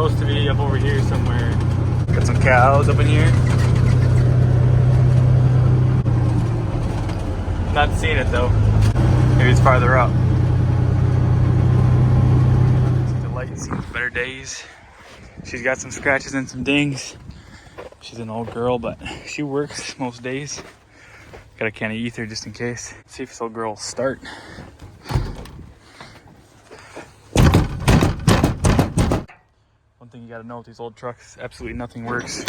supposed to be up over here somewhere. Got some cows up in here. Not seeing it though. Maybe it's farther up. See the light, see better days. She's got some scratches and some dings. She's an old girl, but she works most days. Got a can of ether just in case. Let's see if this old girl will start. One thing you gotta know with these old trucks, absolutely nothing works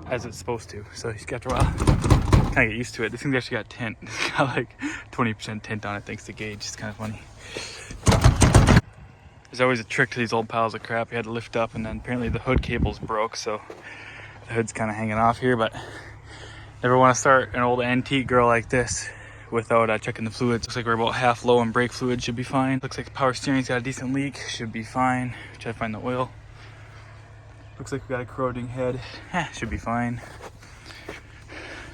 as it's supposed to. So you after a while, kind of get used to it. This thing's actually got tint. It's got like 20% tint on it thanks to gauge. It's kind of funny. There's always a trick to these old piles of crap. You had to lift up, and then apparently the hood cable's broke, so the hood's kind of hanging off here. But never want to start an old antique girl like this without checking the fluids. Looks like we're about half low on brake fluid, should be fine. Looks like the power steering's got a decent leak, should be fine. Try to find the oil. Looks like we got a corroding head, should be fine.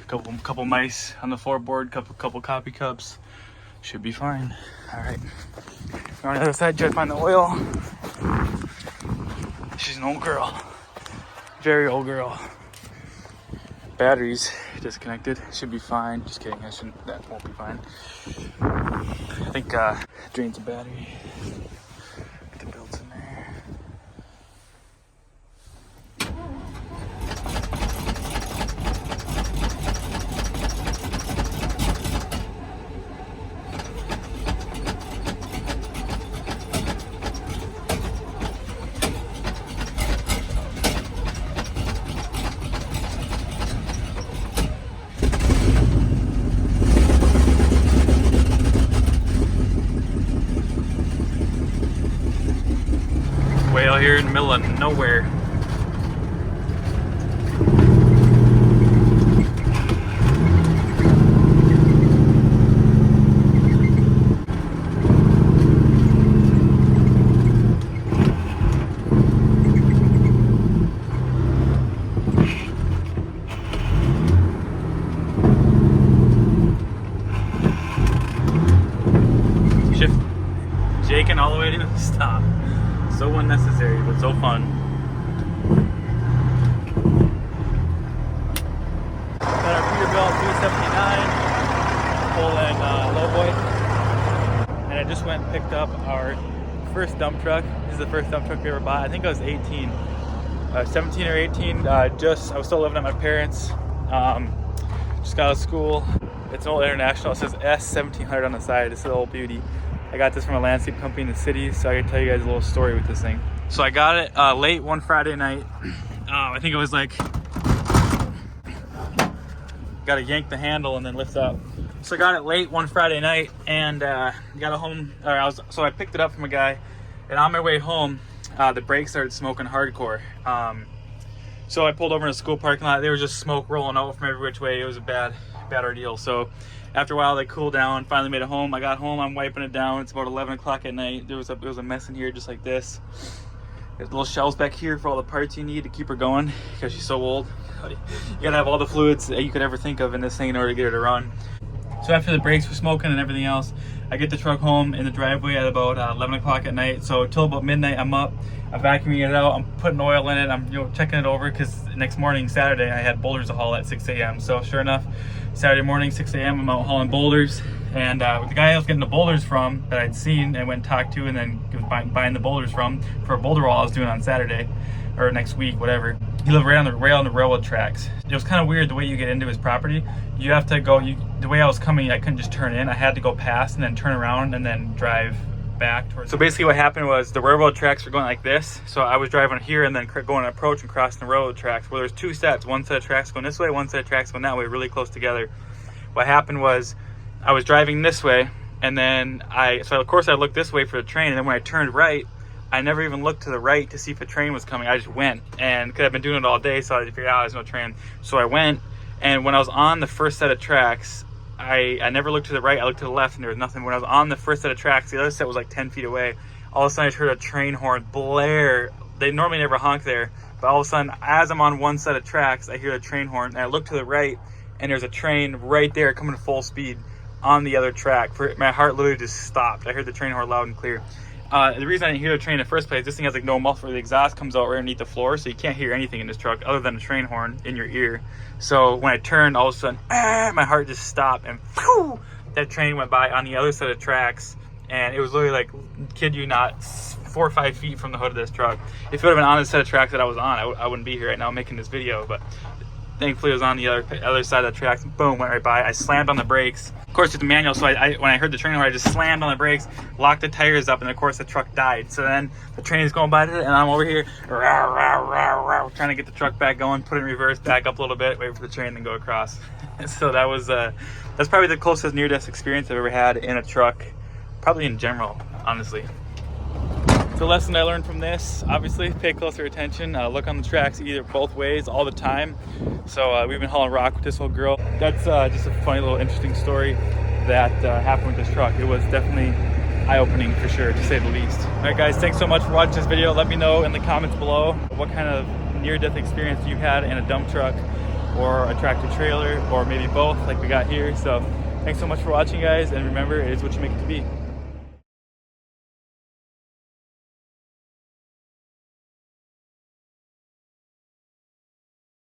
Couple mice on the floorboard, couple coffee cups, should be fine. All right, on the other side, try to find the oil. She's an old girl, very old girl. Batteries disconnected, should be fine. Just kidding, that won't be fine. I think drains the battery. Get the belts in there. Way out here in the middle of nowhere. Shift jaking all the way to the stop. So unnecessary, but so fun. Got our Peterbilt 279, Poland lowboy. And I just went and picked up our first dump truck. This is the first dump truck we ever bought. I think I was 18. 17 or 18. I was still living at my parents. Just got out of school. It's an old International. It says S1700 on the side. It's an old beauty. I got this from a landscape company in the city, so I can tell you guys a little story with this thing. So I got it late one Friday night. I think it was like, got to yank the handle and then lift up. So I got it late one Friday night and got it home. So I picked it up from a guy, and on my way home, the brakes started smoking hardcore. So I pulled over in a school parking lot. There was just smoke rolling out from every which way. It was a bad ordeal. So after a while, they cooled down. Finally made it home. I got home. I'm wiping it down. It's about 11 o'clock at night. There was a mess in here just like this. There's little shelves back here for all the parts you need to keep her going because she's so old. You gotta have all the fluids that you could ever think of in this thing in order to get her to run. So after the brakes were smoking and everything else, I get the truck home in the driveway at about 11 o'clock at night. So till about midnight, I'm up. I'm vacuuming it out. I'm putting oil in it. I'm checking it over because next morning, Saturday, I had boulders to haul at 6 a.m. So sure enough, Saturday morning, 6 a.m., I'm out hauling boulders. And the guy I was getting the boulders from that I'd seen and went and talked to and then was buying the boulders from for a boulder roll I was doing on Saturday or next week, whatever. He lived right on the railroad tracks. It was kind of weird the way you get into his property. You have to go, the way I was coming, I couldn't just turn in. I had to go past and then turn around and then drive back towards. So basically what happened was the railroad tracks were going like this. So I was driving here and then going approach and crossing the railroad tracks. Well, there's two sets, one set of tracks going this way, one set of tracks going that way, really close together. What happened was I was driving this way and then so of course I looked this way for the train, and then when I turned right, I never even looked to the right to see if a train was coming. I just went, and because I've been doing it all day, so I figured out there's no train. So I went, and when I was on the first set of tracks, I never looked to the right, I looked to the left, and there was nothing. When I was on the first set of tracks, the other set was like 10 feet away. All of a sudden I just heard a train horn blare. They normally never honk there, but all of a sudden, as I'm on one set of tracks, I hear the train horn, and I look to the right, and there's a train right there coming full speed on the other track. My heart literally just stopped. I heard the train horn loud and clear. The reason I didn't hear the train in the first place, this thing has like no muffler. The exhaust comes out right underneath the floor, so you can't hear anything in this truck other than a train horn in your ear. So when I turned, all of a sudden, my heart just stopped, and whew, that train went by on the other side of the tracks, and it was literally like, kid you not, 4 or 5 feet from the hood of this truck. If it would have been on the set of tracks that I was on, I wouldn't be here right now making this video, but thankfully it was on the other side of the tracks. Boom, went right by. I slammed on the brakes. Of course, it's a manual, so when I heard the train horn, I just slammed on the brakes, locked the tires up, and of course the truck died. So then the train is going by, and I'm over here trying to get the truck back going, put it in reverse, back up a little bit, wait for the train, then go across. So that was that's probably the closest near-death experience I've ever had in a truck, probably in general, honestly. The lesson I learned from this, obviously, pay closer attention. Look on the tracks either both ways all the time. So we've been hauling rock with this old girl. That's just a funny little interesting story that happened with this truck. It was definitely eye-opening for sure, to say the least. All right, guys, thanks so much for watching this video. Let me know in the comments below what kind of near-death experience you had in a dump truck or a tractor trailer, or maybe both like we got here. So thanks so much for watching, guys, and remember, it is what you make it to be.